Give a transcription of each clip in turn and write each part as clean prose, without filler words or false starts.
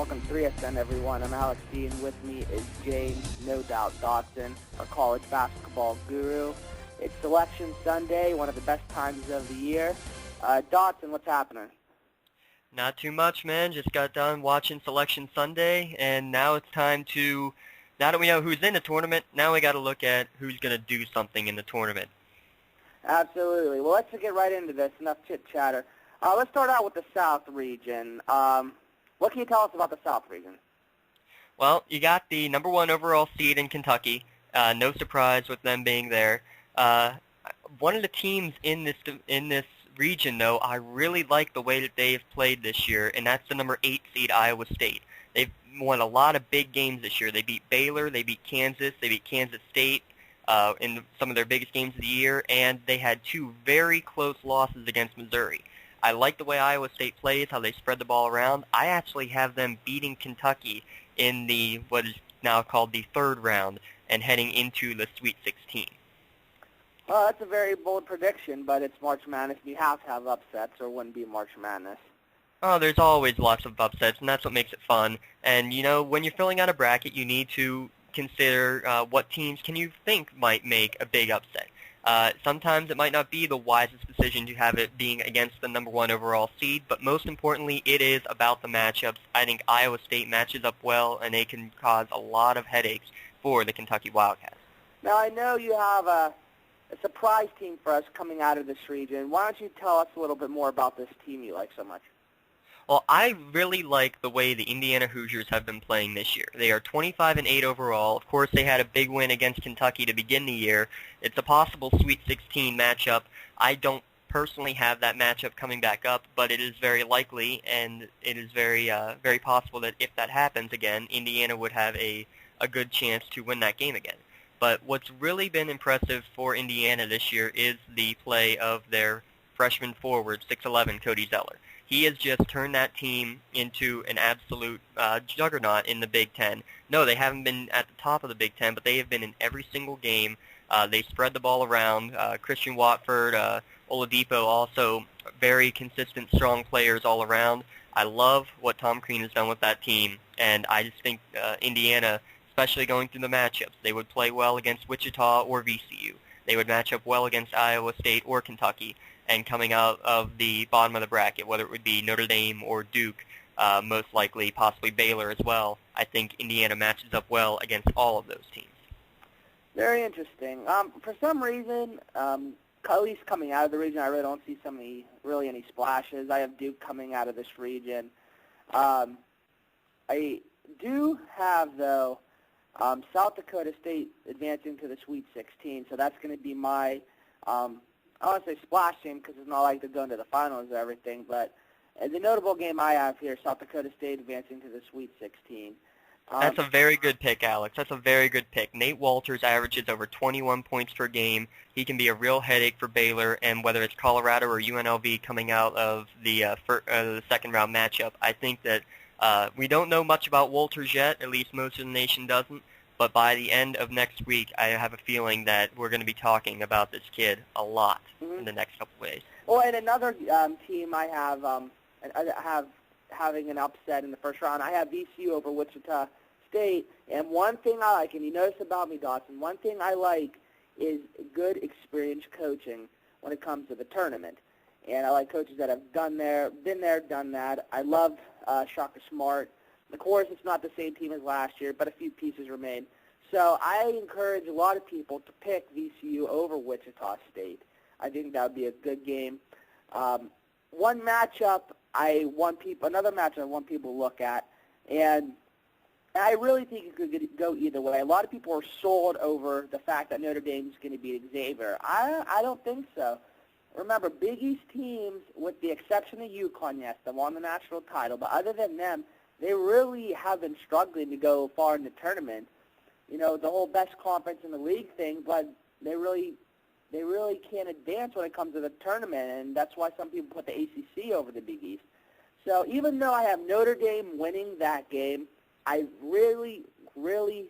Welcome 3SN, everyone. I'm Alex D, and with me is James, no doubt, Dawson, our college basketball guru. It's Selection Sunday, one of the best times of the year. Dawson, what's happening? Not too much, man. Just got done watching Selection Sunday, and now it's time to, now that we know who's in the tournament, now we got to look at who's going to do something in the tournament. Absolutely. Well, let's get right into this. Enough chit-chatter. Let's start out with the South region. What can you tell us about the South region? Well, you got the number 1 overall seed in Kentucky. No surprise with them being there. One of the teams in this region, though, I really like the way that they've played this year, and that's the number 8 seed Iowa State. They've won a lot of big games this year. They beat Baylor, they beat Kansas, they beat Kansas State in some of their biggest games of the year, and they had 2 very close losses against Missouri. I like the way Iowa State plays, how they spread the ball around. I actually have them beating Kentucky in the what is now called the 3rd round and heading into the Sweet 16. Well, that's a very bold prediction, but it's March Madness. You have to have upsets or it wouldn't be March Madness. Oh, there's always lots of upsets, and that's what makes it fun. And, you know, when you're filling out a bracket, you need to consider what teams can you think might make a big upset. Sometimes it might not be the wisest decision to have it being against the number 1 overall seed, but most importantly, it is about the matchups. I think Iowa State matches up well, and they can cause a lot of headaches for the Kentucky Wildcats. Now, I know you have a surprise team for us coming out of this region. Why don't you tell us a little bit more about this team you like so much? Well, I really like the way the Indiana Hoosiers have been playing this year. They are 25-8 overall. Of course, they had a big win against Kentucky to begin the year. It's a possible Sweet 16 matchup. I don't personally have that matchup coming back up, but it is very likely, and it is very possible that if that happens again, Indiana would have a good chance to win that game again. But what's really been impressive for Indiana this year is the play of their freshman forward, 6'11", Cody Zeller. He has just turned that team into an absolute juggernaut in the Big Ten. No, they haven't been at the top of the Big Ten, but they have been in every single game. They spread the ball around. Christian Watford, Oladipo, also very consistent, strong players all around. I love what Tom Crean has done with that team, and I just think Indiana, especially going through the matchups, they would play well against Wichita or VCU. They would match up well against Iowa State or Kentucky. And coming out of the bottom of the bracket, whether it would be Notre Dame or Duke, most likely, possibly Baylor as well, I think Indiana matches up well against all of those teams. Very interesting. For some reason, at least coming out of the region, I really don't see any splashes. I have Duke coming out of this region. I do have, though, South Dakota State advancing to the Sweet 16, so that's going to be my I don't want to say splash team because it's not like they're going to the finals or everything, but the notable game I have here, South Dakota State advancing to the Sweet 16. That's a very good pick, Alex. That's a very good pick. Nate Walters averages over 21 points per game. He can be a real headache for Baylor, and whether it's Colorado or UNLV coming out of the second-round matchup, I think that we don't know much about Walters yet, at least most of the nation doesn't. But by the end of next week, I have a feeling that we're going to be talking about this kid a lot in the next couple of days. Well, and another team I have having an upset in the first round, I have VCU over Wichita State. And one thing I like, and you notice about me, Dawson, one thing I like is good experienced coaching when it comes to the tournament. And I like coaches that have been there, done that. I love Shaka Smart. Of course, it's not the same team as last year, but a few pieces remain. So I encourage a lot of people to pick VCU over Wichita State. I think that would be a good game. Another matchup I want people to look at, and I really think it could go either way. A lot of people are sold over the fact that Notre Dame is going to beat Xavier. I don't think so. Remember, Big East teams, with the exception of UConn, yes, they won the national title, but other than them, they really have been struggling to go far in the tournament. You know, the whole best conference in the league thing, but they really can't advance when it comes to the tournament, and that's why some people put the ACC over the Big East. So even though I have Notre Dame winning that game, I really, really,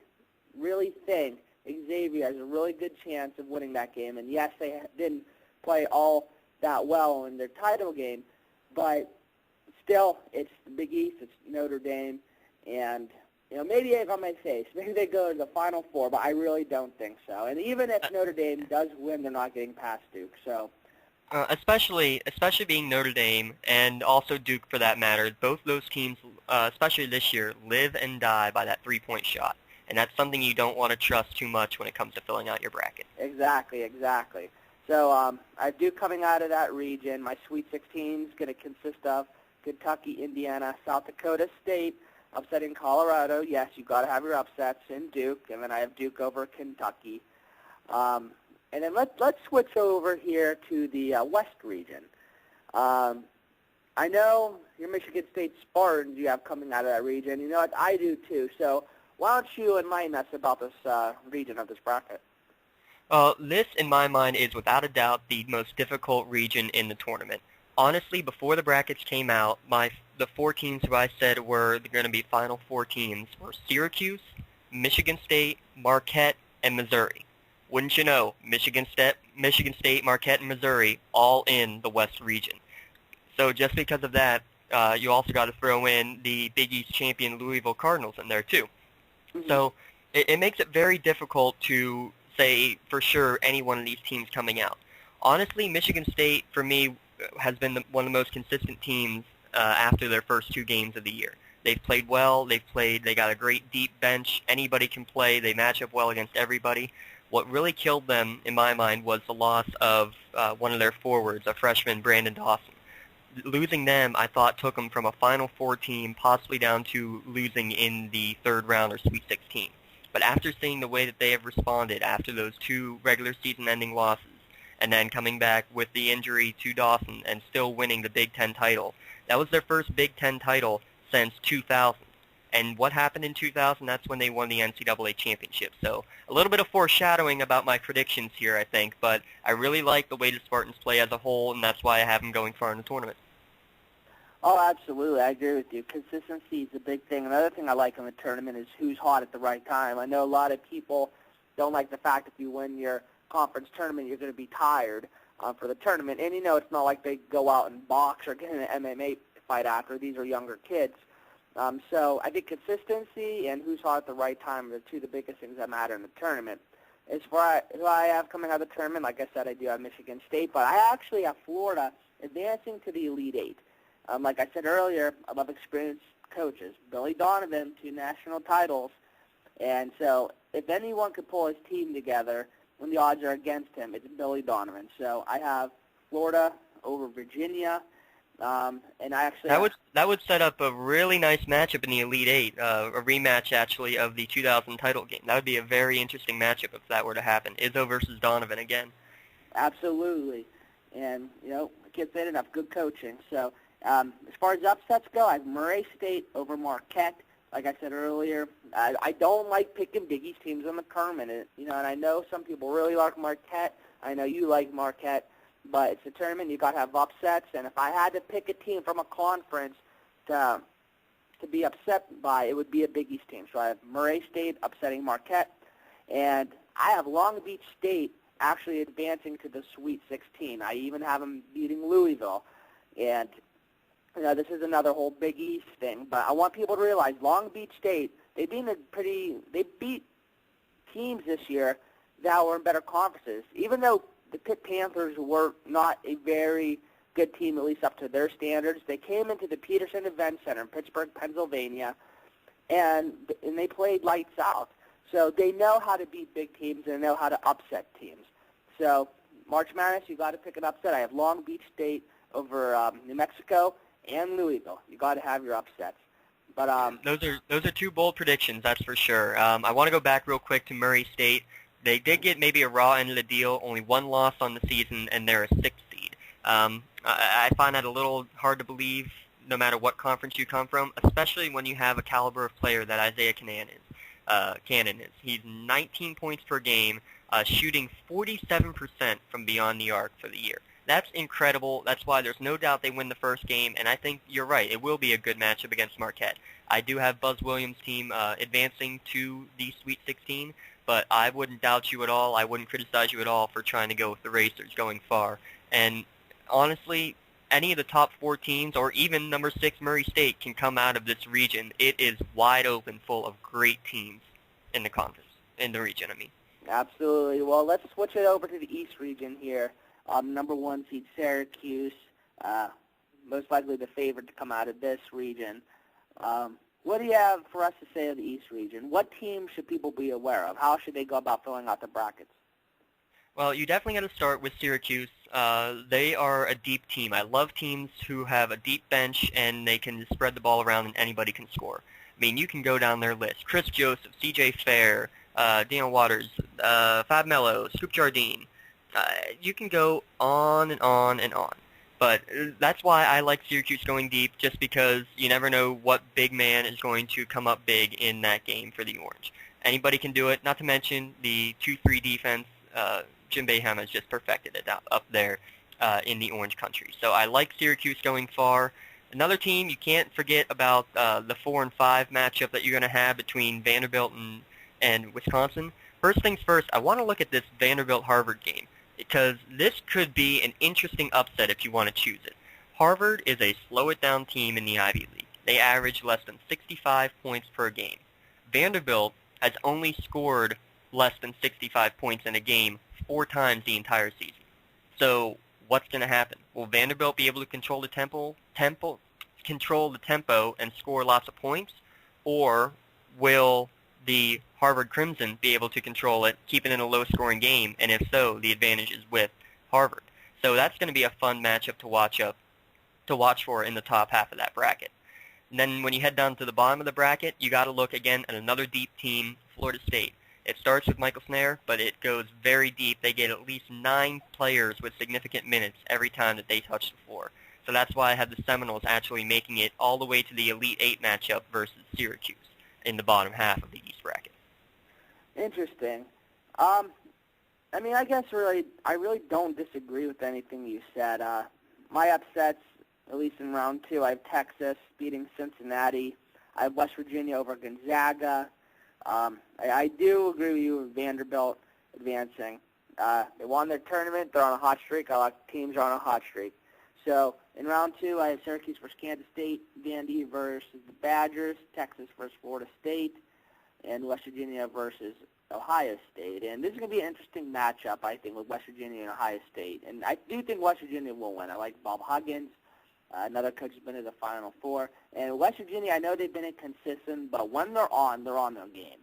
really think Xavier has a really good chance of winning that game. And yes, they didn't play all that well in their title game, but still, it's the Big East, it's Notre Dame, And, maybe egg on my face. Maybe they go to the Final Four, but I really don't think so. And even if Notre Dame does win, they're not getting past Duke. So, especially being Notre Dame and also Duke for that matter, both those teams, especially this year, live and die by that three-point shot. And that's something you don't want to trust too much when it comes to filling out your bracket. Exactly. So I have Duke coming out of that region. My Sweet 16 is going to consist of Kentucky, Indiana, South Dakota State, upsetting Colorado. Yes, you've got to have your upsets in Duke. And then I have Duke over Kentucky. And then let's switch over here to the West region. I know your Michigan State Spartans you have coming out of that region. You know what? I do too. So why don't you enlighten us about this region of this bracket? This, in my mind, is without a doubt the most difficult region in the tournament. Honestly, before the brackets came out, the four teams who I said were going to be Final Four teams were Syracuse, Michigan State, Marquette, and Missouri. Wouldn't you know, Michigan State, Marquette, and Missouri all in the West region. So just because of that, you also got to throw in the Big East champion Louisville Cardinals in there too. Mm-hmm. So it makes it very difficult to say for sure any one of these teams coming out. Honestly, Michigan State, for me, has been one of the most consistent teams after their first two games of the year. They've played well. They got a great deep bench. Anybody can play. They match up well against everybody. What really killed them, in my mind, was the loss of one of their forwards, a freshman, Brandon Dawson. Losing them, I thought, took them from a Final Four team possibly down to losing in the third round or Sweet 16. But after seeing the way that they have responded after those two regular season-ending losses, and then coming back with the injury to Dawson and still winning the Big Ten title, that was their first Big Ten title since 2000. And what happened in 2000? That's when they won the NCAA championship. So a little bit of foreshadowing about my predictions here, I think. But I really like the way the Spartans play as a whole, and that's why I have them going far in the tournament. Oh, absolutely. I agree with you. Consistency is a big thing. Another thing I like in the tournament is who's hot at the right time. I know a lot of people don't like the fact if you win your conference tournament, you're going to be tired for the tournament. And, it's not like they go out and box or get in an MMA fight after. These are younger kids. So I think consistency and who's hot at the right time are two of the biggest things that matter in the tournament. As far as who I have coming out of the tournament, like I said, I do have Michigan State, but I actually have Florida advancing to the Elite Eight. Like I said earlier, I love experienced coaches. Billy Donovan, 2 national titles. And so if anyone could pull his team together when the odds are against him, it's Billy Donovan. So I have Florida over Virginia. And I actually that would set up a really nice matchup in the Elite Eight, a rematch actually of the 2000 title game. That would be a very interesting matchup if that were to happen. Izzo versus Donovan again. Absolutely, and I can't say it enough. Good coaching. So as far as upsets go, I have Murray State over Marquette. Like I said earlier, I don't like picking Big East teams in the tournament. And I know some people really like Marquette. I know you like Marquette. But it's a tournament, you got to have upsets, and if I had to pick a team from a conference to be upset by, it would be a Big East team. So I have Murray State upsetting Marquette, and I have Long Beach State actually advancing to the Sweet 16. I even have them beating Louisville, and this is another whole Big East thing. But I want people to realize Long Beach State, they beat teams this year that were in better conferences, even though the Pitt Panthers were not a very good team, at least up to their standards. They came into the Peterson Event Center in Pittsburgh, Pennsylvania, and they played lights out. So they know how to beat big teams and they know how to upset teams. So March Madness, you got to pick an upset. I have Long Beach State over New Mexico and Louisville. You got to have your upsets. But those are two bold predictions, that's for sure. I want to go back real quick to Murray State. They did get maybe a raw end of the deal, only one loss on the season, and they're a 6th seed. I find that a little hard to believe no matter what conference you come from, especially when you have a caliber of player that Isaiah Cannon is. He's 19 points per game, shooting 47% from beyond the arc for the year. That's incredible. That's why there's no doubt they win the first game, and I think you're right. It will be a good matchup against Marquette. I do have Buzz Williams' team advancing to the Sweet 16, but I wouldn't doubt you at all. I wouldn't criticize you at all for trying to go with the Racers going far. And honestly, any of the top 4 teams or even number 6 Murray State can come out of this region. It is wide open, full of great teams in the conference, in the region, I mean. Absolutely. Well, let's switch it over to the East region here. Number 1 seed Syracuse, most likely the favorite to come out of this region. What do you have for us to say of the East region? What teams should people be aware of? How should they go about filling out the brackets? Well, you definitely got to start with Syracuse. They are a deep team. I love teams who have a deep bench and they can spread the ball around and anybody can score. I mean, you can go down their list. Chris Joseph, C.J. Fair, Daniel Waters, Fab Mello, Scoop Jardine. You can go on and on and on. But that's why I like Syracuse going deep, just because you never know what big man is going to come up big in that game for the Orange. Anybody can do it, not to mention the 2-3 defense. Jim Boeheim has just perfected it up there in the Orange Country. So I like Syracuse going far. Another team you can't forget about the 4 and 5 matchup that you're going to have between Vanderbilt and Wisconsin. First things first, I want to look at this Vanderbilt-Harvard game because this could be an interesting upset if you want to choose it. Harvard is a slow-it-down team in the Ivy League. They average less than 65 points per game. Vanderbilt has only scored less than 65 points in a game 4 times the entire season. So what's going to happen? Will Vanderbilt be able to control the tempo and score lots of points, or will the Harvard Crimson be able to control it, keep it in a low-scoring game, and if so, the advantage is with Harvard. So that's going to be a fun matchup to watch for in the top half of that bracket. And then when you head down to the bottom of the bracket, you got to look again at another deep team, Florida State. It starts with Michael Snare, but it goes very deep. They get at least 9 players with significant minutes every time that they touch the floor. So that's why I have the Seminoles actually making it all the way to the Elite 8 matchup versus Syracuse in the bottom half of the East bracket. Interesting. I mean, I guess I really don't disagree with anything you said. My upsets, at least in round 2, I have Texas beating Cincinnati. I have West Virginia over Gonzaga. I do agree with you with Vanderbilt advancing. They won their tournament. They're on a hot streak. I like teams are on a hot streak. So in round 2, I have Syracuse versus Kansas State, Vandy versus the Badgers, Texas versus Florida State, and West Virginia versus Ohio State. And this is going to be an interesting matchup, I think, with West Virginia and Ohio State. And I do think West Virginia will win. I like Bob Huggins. Another coach has been to the Final Four. And West Virginia, I know they've been inconsistent, but when they're on their game.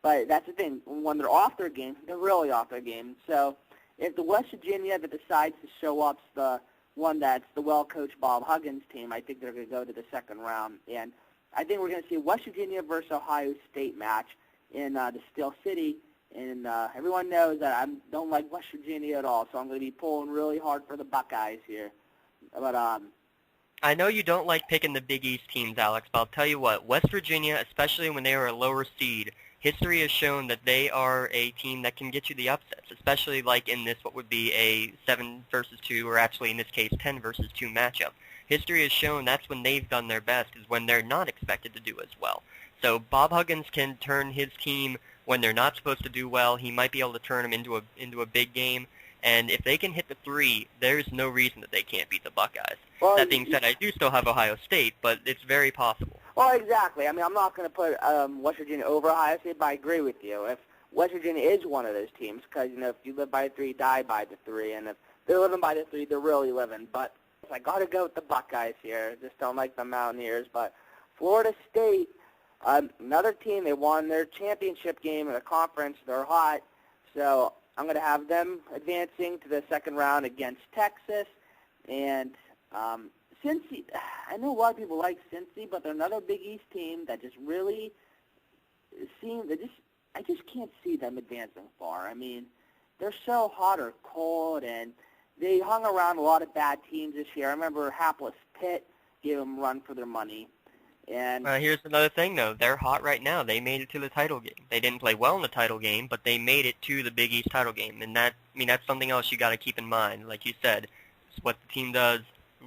But that's the thing. When they're off their game, they're really off their game. So if the West Virginia that decides to show up the one that's the well-coached Bob Huggins team, I think they're going to go to the second round. And I think we're going to see a West Virginia versus Ohio State match in the Steel City. And everyone knows that I don't like West Virginia at all, so I'm going to be pulling really hard for the Buckeyes here. But I know you don't like picking the Big East teams, Alex, but I'll tell you what, West Virginia, especially when they were a lower seed, history has shown that they are a team that can get you the upsets, especially like in this what would be a 7 versus 2, or actually in this case 10 versus 2 matchup. History has shown that's when they've done their best, is when they're not expected to do as well. So Bob Huggins can turn his team when they're not supposed to do well. He might be able to turn them into a big game. And if they can hit the 3, there's no reason that they can't beat the Buckeyes. Well, that being said, I do still have Ohio State, but it's very possible. Well, exactly. I mean, I'm not going to put West Virginia over Ohio State, but I agree with you. If West Virginia is one of those teams, because, if you live by the 3, die by the 3, and if they're living by the 3, they're really living. But I got to go with the Buckeyes here. Just don't like the Mountaineers. But Florida State, another team, they won their championship game in the conference. They're hot. So I'm going to have them advancing to the second round against Texas. And Cincy, I know a lot of people like Cincy, but they're another Big East team that just really I just can't see them advancing far. I mean, they're so hot or cold, and they hung around a lot of bad teams this year. I remember hapless Pitt gave them a run for their money. And here's another thing, though. They're hot right now. They made it to the title game. They didn't play well in the title game, but they made it to the Big East title game. And that's something else you got to keep in mind. Like you said, it's what the team does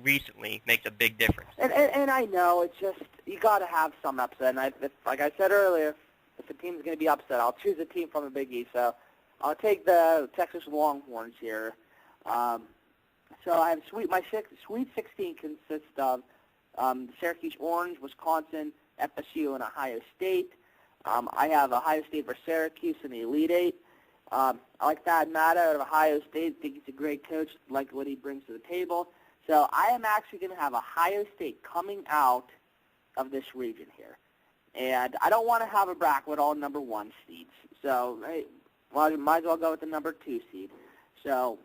recently makes a big difference. And I know it's just you got to have some upset. And like I said earlier, if the team's going to be upset, I'll choose a team from the Big East. So I'll take the Texas Longhorns here. So I have Sweet 16 consists of Syracuse Orange, Wisconsin, FSU, and Ohio State. I have Ohio State versus Syracuse in the Elite Eight. I like Thad Matta out of Ohio State. I think he's a great coach. Like what he brings to the table. So I am actually going to have Ohio State coming out of this region here. And I don't want to have a bracket with all number 1 seeds. So I might as well go with the number 2 seed. So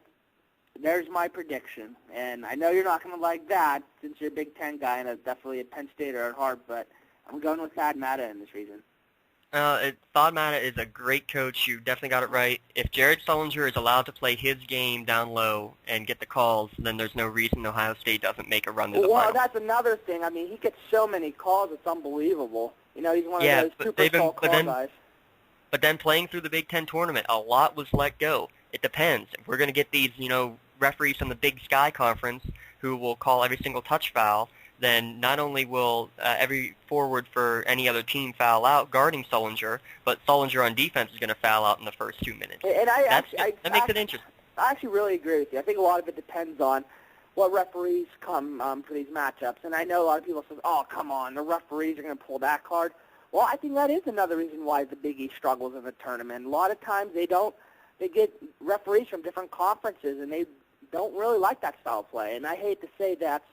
there's my prediction. And I know you're not going to like that since you're a Big Ten guy and definitely a Penn Stater at heart, but I'm going with Thad Matta in this region. Thad Matta is a great coach. You definitely got it right. If Jared Sullinger is allowed to play his game down low and get the calls, then there's no reason Ohio State doesn't make a run to the final. Well, that's another thing. I mean, he gets so many calls, it's unbelievable. You know, he's one of those super tall call guys. But then playing through the Big Ten tournament, a lot was let go. It depends. If we're going to get these, referees from the Big Sky Conference who will call every single touch foul, then not only will every forward for any other team foul out guarding Sullinger, but Sullinger on defense is going to foul out in the first 2 minutes. And that makes it interesting. I actually really agree with you. I think a lot of it depends on what referees come for these matchups. And I know a lot of people say, oh, come on, the referees are going to pull that card. Well, I think that is another reason why the Big East struggles in the tournament. A lot of times they get referees from different conferences, and they don't really like that style of play. And I hate to say that's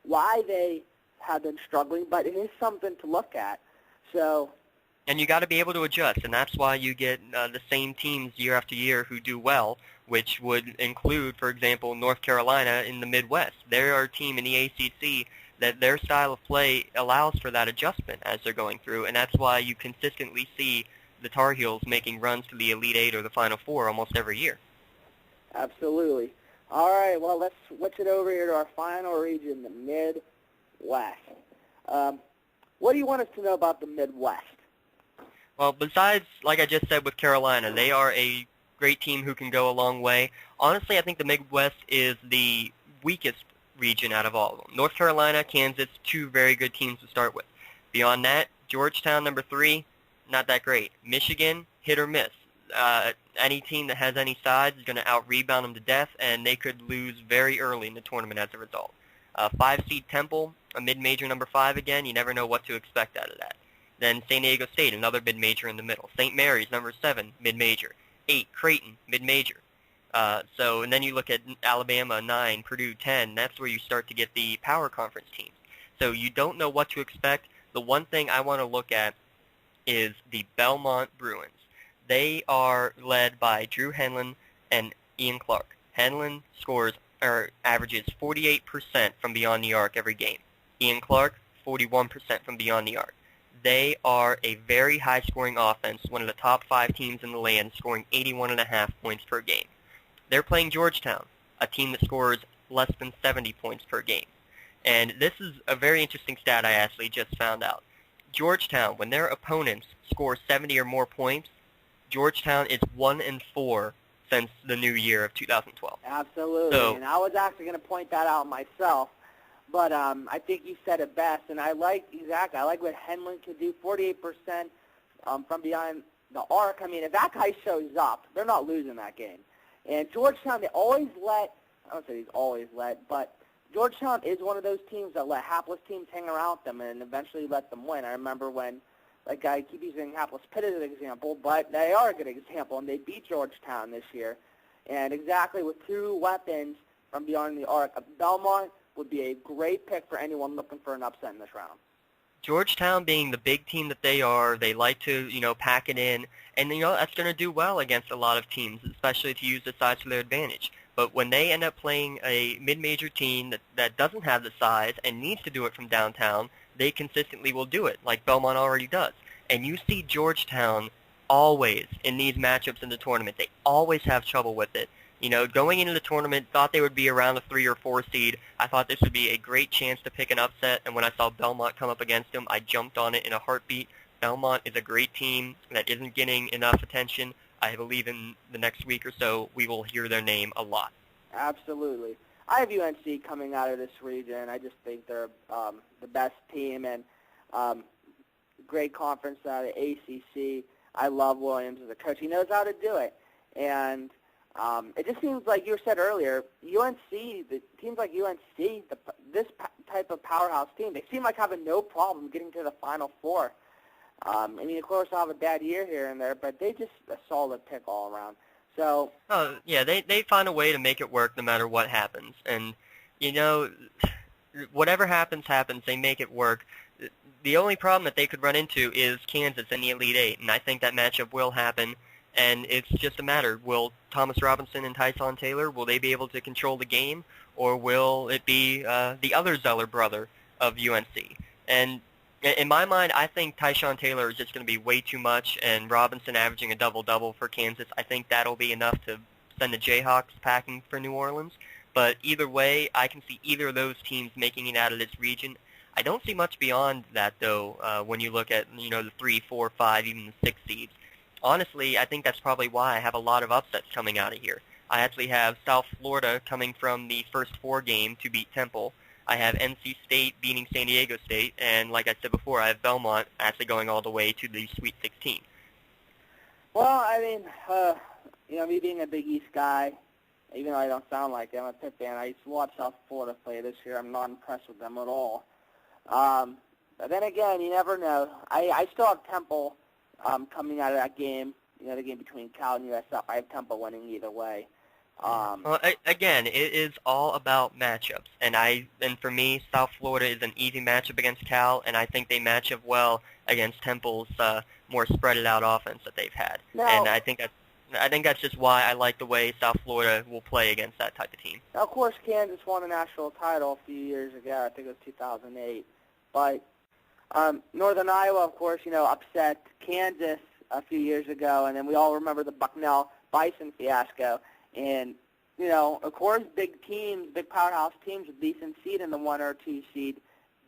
why they have been struggling, but it is something to look at. So, and you got to be able to adjust, and that's why you get the same teams year after year who do well, which would include, for example, North Carolina in the Midwest. They're a team in the ACC that their style of play allows for that adjustment as they're going through, and that's why you consistently see the Tar Heels making runs to the Elite Eight or the Final Four almost every year. Absolutely. All right, well, let's switch it over here to our final region, the Midwest. What do you want us to know about the Midwest? Well, besides, like I just said with Carolina, they are a great team who can go a long way. Honestly, I think the Midwest is the weakest region out of all of them. North Carolina, Kansas, 2 very good teams to start with. Beyond that, Georgetown, number 3, not that great. Michigan, hit or miss. Any team that has any size is going to out-rebound them to death, and they could lose very early in the tournament as a result. 5-seed Temple, a mid-major number 5 again. You never know what to expect out of that. Then San Diego State, another mid-major in the middle. St. Mary's, number 7, mid-major. 8, Creighton, mid-major. And then you look at Alabama, 9, Purdue, 10. That's where you start to get the power conference teams. So you don't know what to expect. The one thing I want to look at is the Belmont Bruins. They are led by Drew Henlon and Ian Clark. Henlon averages 48% from beyond the arc every game. Ian Clark, 41% from beyond the arc. They are a very high-scoring offense, one of the top 5 teams in the land, scoring 81.5 points per game. They're playing Georgetown, a team that scores less than 70 points per game. And this is a very interesting stat I actually just found out. Georgetown, when their opponents score 70 or more points, Georgetown is 1-4 since the new year of 2012. Absolutely, and I was actually going to point that out myself, but I think you said it best, and I like what Henlon can do, 48% from beyond the arc. I mean, if that guy shows up, they're not losing that game. And Georgetown, they always I don't say he's always let, but Georgetown is one of those teams that let hapless teams hang around them and eventually let them win. I remember when, like I keep using Hapless Pitt as an example, but they are a good example, and they beat Georgetown this year. And exactly with 2 weapons from beyond the arc, Belmont would be a great pick for anyone looking for an upset in this round. Georgetown being the big team that they are, they like to, pack it in, and, that's going to do well against a lot of teams, especially to use the size to their advantage. But when they end up playing a mid-major team that doesn't have the size and needs to do it from downtown, they consistently will do it, like Belmont already does. And you see Georgetown always, in these matchups in the tournament, they always have trouble with it. Going into the tournament, thought they would be around the 3 or 4 seed. I thought this would be a great chance to pick an upset, and when I saw Belmont come up against them, I jumped on it in a heartbeat. Belmont is a great team that isn't getting enough attention. I believe in the next week or so, we will hear their name a lot. Absolutely. I have UNC coming out of this region. I just think they're the best team, and great conference out of ACC. I love Williams as a coach. He knows how to do it. And It just seems like you said earlier, the teams like UNC, type of powerhouse team, they seem like having no problem getting to the Final Four. I mean, of course, they'll have a bad year here and there, but they just a solid pick all around. So, Oh, yeah, they find a way to make it work no matter what happens. And, you know, whatever happens, they make it work. The only problem that they could run into is Kansas in the Elite Eight, and I think that matchup will happen. And it's just a matter, will Thomas Robinson and Tyson Taylor, will they be able to control the game, or will it be the other Zeller brother of UNC? And in my mind, I think Tyson Taylor is just going to be way too much, and Robinson averaging a double-double for Kansas, I think that'll be enough to send the Jayhawks packing for New Orleans. But either way, I can see either of those teams making it out of this region. I don't see much beyond that, though, when you look at, the 3, 4, 5, even the 6 seeds. Honestly, I think that's probably why I have a lot of upsets coming out of here. I actually have South Florida coming from the first 4 game to beat Temple. I have NC State beating San Diego State, and like I said before, I have Belmont actually going all the way to the Sweet 16. Well, I mean, me being a Big East guy, even though I don't sound like it, I'm a Pitt fan. I used to watch South Florida play this year. I'm not impressed with them at all. But then again, you never know. I still have Temple coming out of that game, the game between Cal and USF. I have Temple winning either way. Well, again, it is all about matchups, and for me, South Florida is an easy matchup against Cal, and I think they match up well against Temple's more spread out offense that they've had. Now, And I think that's just why I like the way South Florida will play against that type of team. Now, of course, Kansas won a national title a few years ago. I think it was 2008. But Northern Iowa, of course, upset Kansas a few years ago, and then we all remember the Bucknell Bison fiasco. And, of course, big teams, big powerhouse teams with decent seed in the 1 or 2 seed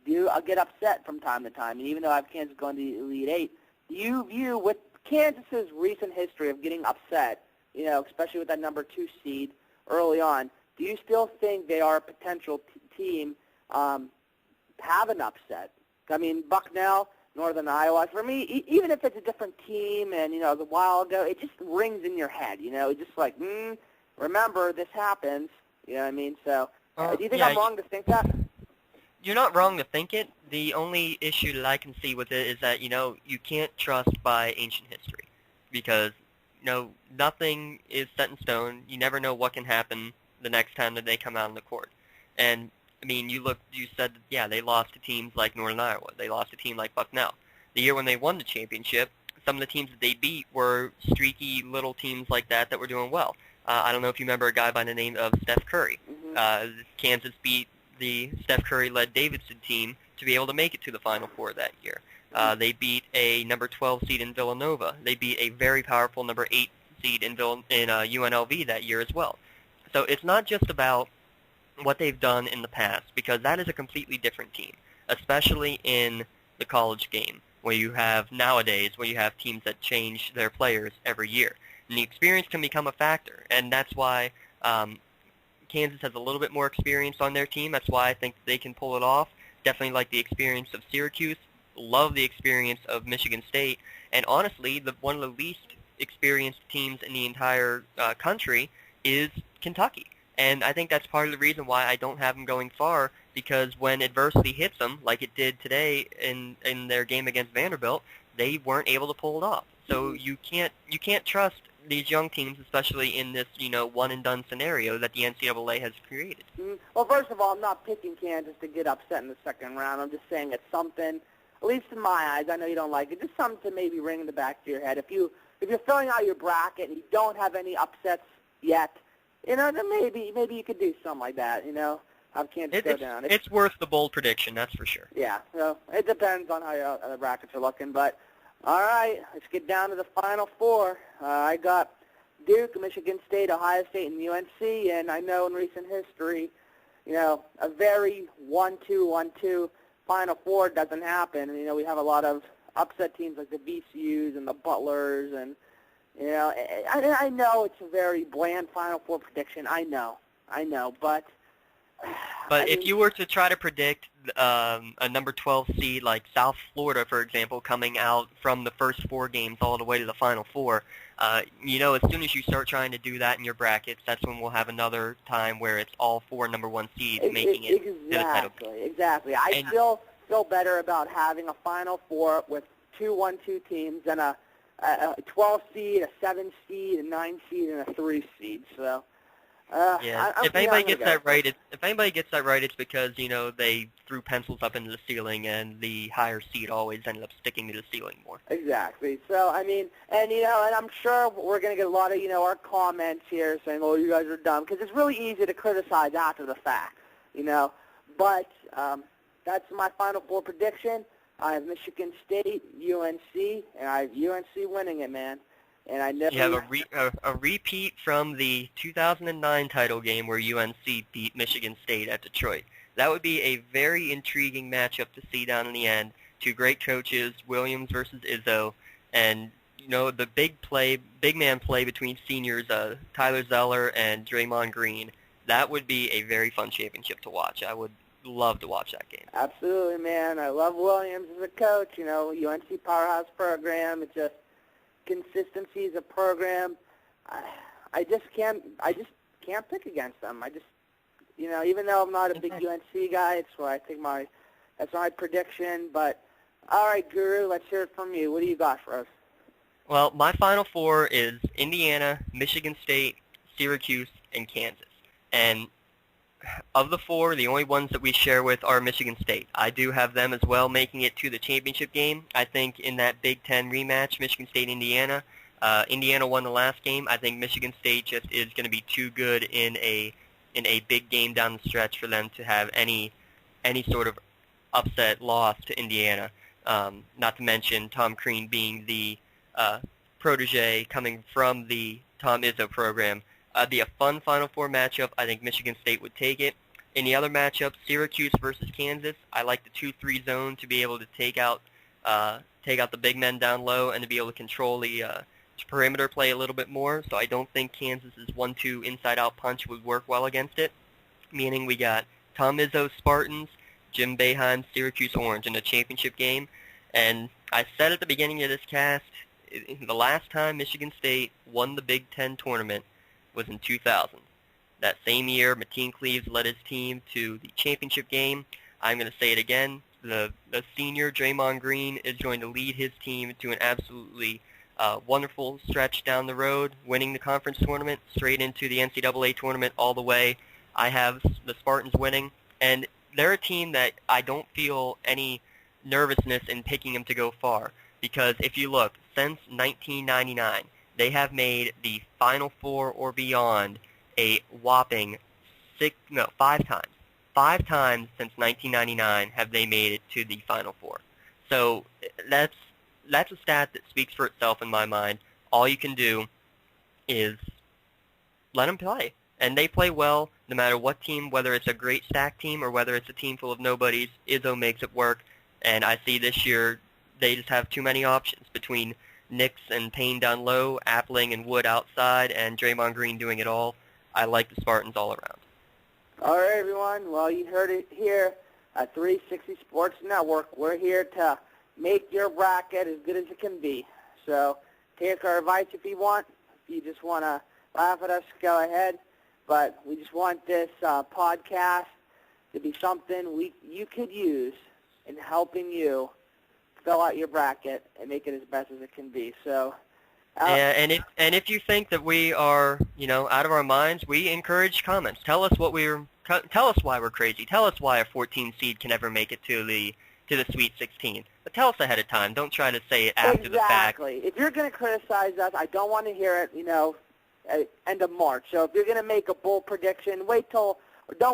do get upset from time to time. And even though I have Kansas going to the Elite Eight, do you view with Kansas's recent history of getting upset, especially with that number 2 seed early on, do you still think they are a potential team to have an upset? I mean, Bucknell, Northern Iowa, for me, even if it's a different team and, a while ago, it just rings in your head, It's just like, remember, this happens, you know what I mean? So, do you think I'm wrong to think that? You're not wrong to think it. The only issue that I can see with it is that, you can't trust by ancient history because, nothing is set in stone. You never know what can happen the next time that they come out on the court. And, I mean, you said, they lost to teams like Northern Iowa. They lost to a team like Bucknell. The year when they won the championship, some of the teams that they beat were streaky little teams like that were doing well. I don't know if you remember a guy by the name of Steph Curry. Mm-hmm. Kansas beat the Steph Curry-led Davidson team to be able to make it to the Final Four that year. They beat a number 12 seed in Villanova. They beat a very powerful number 8 seed in UNLV that year as well. So it's not just about what they've done in the past, because that is a completely different team, especially in the college game, where you have teams that change their players every year. And the experience can become a factor, and that's why Kansas has a little bit more experience on their team. That's why I think they can pull it off. Definitely like the experience of Syracuse, love the experience of Michigan State, and honestly, one of the least experienced teams in the entire country is Kentucky. And I think that's part of the reason why I don't have them going far, because when adversity hits them, like it did today in their game against Vanderbilt, they weren't able to pull it off. So you can't trust these young teams, especially in this one and done scenario that the NCAA has created. Well, first of all, I'm not picking Kansas to get upset in the second round. I'm just saying it's something, at least in my eyes, I know you don't like it, just something to maybe ring in the back of your head. If you're filling out your bracket and you don't have any upsets yet, then maybe you could do something like that, have Kansas go down. It's worth the bold prediction, that's for sure. Yeah, so it depends on how your other brackets are looking. But, all right, let's get down to the Final Four. I got Duke, Michigan State, Ohio State, and UNC, and I know in recent history, a very 1-2 Final Four doesn't happen. We have a lot of upset teams like the VCUs and the Butlers, and I know it's a very bland Final Four prediction. I know, but But if you were to try to predict a number 12 seed like South Florida, for example, coming out from the first 4 games all the way to the Final Four, as soon as you start trying to do that in your brackets, that's when we'll have another time where it's all 4 number 1 seeds making it to the title. Exactly. I still feel better about having a Final Four with 2 1-2 teams than a 12 seed, a 7 seed, a 9 seed, and a 3 seed. So. If anybody gets that right, it's because they threw pencils up into the ceiling, and the higher seed always ended up sticking to the ceiling more. Exactly. So and I'm sure we're going to get a lot of our comments here saying, "Oh, you guys are dumb," because it's really easy to criticize after the fact, But that's my Final Four prediction. I have Michigan State, UNC, and I have UNC winning it, man. And I know you have a repeat from the 2009 title game where UNC beat Michigan State at Detroit. That would be a very intriguing matchup to see down in the end. 2 great coaches, Williams versus Izzo, and the big man play between seniors Tyler Zeller and Draymond Green. That would be a very fun championship to watch. I would love to watch that game. Absolutely, man. I love Williams as a coach. UNC powerhouse program. It's just consistency as a program. I just can't pick against them. Even though I'm not a big UNC guy, that's my prediction. But all right, Guru, let's hear it from you. What do you got for us? Well, my Final Four is Indiana, Michigan State, Syracuse, and Kansas. And of the 4, the only ones that we share with are Michigan State. I do have them as well making it to the championship game. I think in that Big Ten rematch, Michigan State-Indiana, Indiana won the last game. I think Michigan State just is going to be too good in a big game down the stretch for them to have any sort of upset loss to Indiana. Not to mention Tom Crean being the protege coming from the Tom Izzo program. Be a fun Final Four matchup. I think Michigan State would take it. In the other matchup, Syracuse versus Kansas, I like the 2-3 zone to be able to take out the big men down low and to be able to control the perimeter play a little bit more. So I don't think Kansas's 1-2 inside-out punch would work well against it. Meaning we got Tom Izzo's Spartans, Jim Boeheim's Syracuse Orange in a championship game. And I said at the beginning of this cast, the last time Michigan State won the Big Ten tournament was in 2000. That same year, Mateen Cleaves led his team to the championship game. I'm going to say it again. The senior, Draymond Green, is going to lead his team to an absolutely wonderful stretch down the road, winning the conference tournament, straight into the NCAA tournament all the way. I have the Spartans winning, and they're a team that I don't feel any nervousness in picking them to go far, because if you look, since 1999, they have made the Final Four or beyond a whopping 5 times. 5 times since 1999 have they made it to the Final Four. So that's a stat that speaks for itself in my mind. All you can do is let them play. And they play well no matter what team, whether it's a great stacked team or whether it's a team full of nobodies. Izzo makes it work. And I see this year they just have too many options between Nix and Payne down low, Appling and Wood outside, and Draymond Green doing it all. I like the Spartans all around. All right, everyone. Well, you heard it here at 360 Sports Network. We're here to make your bracket as good as it can be. So take our advice if you want. If you just want to laugh at us, go ahead. But we just want this podcast to be something you could use in helping you fill out your bracket and make it as best as it can be. So, and if you think that we are, out of our minds, we encourage comments. Tell us why we're crazy. Tell us why a 14 seed can never make it to the Sweet 16. But tell us ahead of time. Don't try to say it after the fact. Exactly. If you're going to criticize us, I don't want to hear it, at end of March. So if you're going to make a bold prediction, don't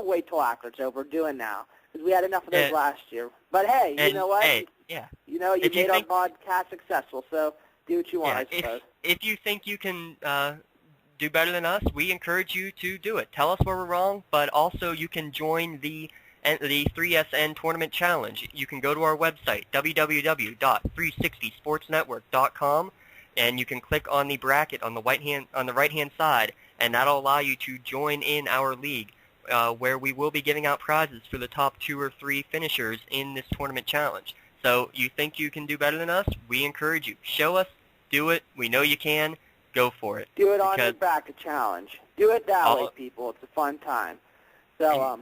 wait till after it's over. Do it now, because we had enough of those last year. But hey, you know what? Hey, yeah. You made our podcast successful, so do what you want, I suppose. If you think you can do better than us, we encourage you to do it. Tell us where we're wrong, but also you can join the 3SN Tournament Challenge. You can go to our website, www.360sportsnetwork.com, and you can click on the bracket on the right-hand side, and that'll allow you to join in our league. where we will be giving out prizes for the top 2 or 3 finishers in this tournament challenge. So you think you can do better than us? We encourage you. Show us. Do it. We know you can. Go for it. Do it on the bracket challenge. Do it that way, people. It's a fun time. So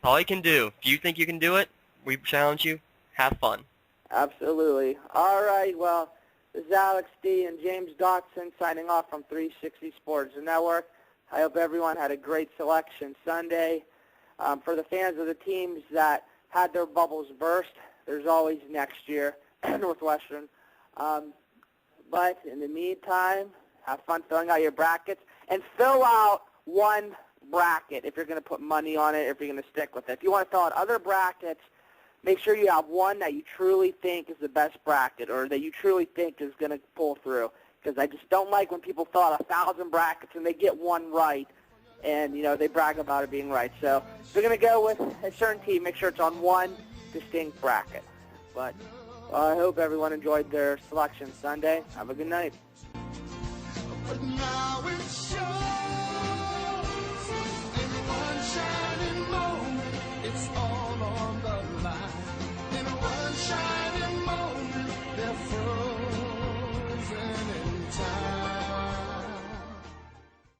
all you can do. If you think you can do it, we challenge you. Have fun. Absolutely. All right. Well, this is Alex D. and James Dotson signing off from 360 Sports Network. I hope everyone had a great selection Sunday. For the fans of the teams that had their bubbles burst, there's always next year at Northwestern. But in the meantime, have fun filling out your brackets, and fill out one bracket if you're going to put money on it, if you're going to stick with it. If you want to fill out other brackets, make sure you have one that you truly think is the best bracket or that you truly think is going to pull through. Because I just don't like when people fill out 1,000 brackets and they get one right, and they brag about it being right. So if you're going to go with a certain team, make sure it's on one distinct bracket. But I hope everyone enjoyed their selection Sunday. Have a good night. But now it's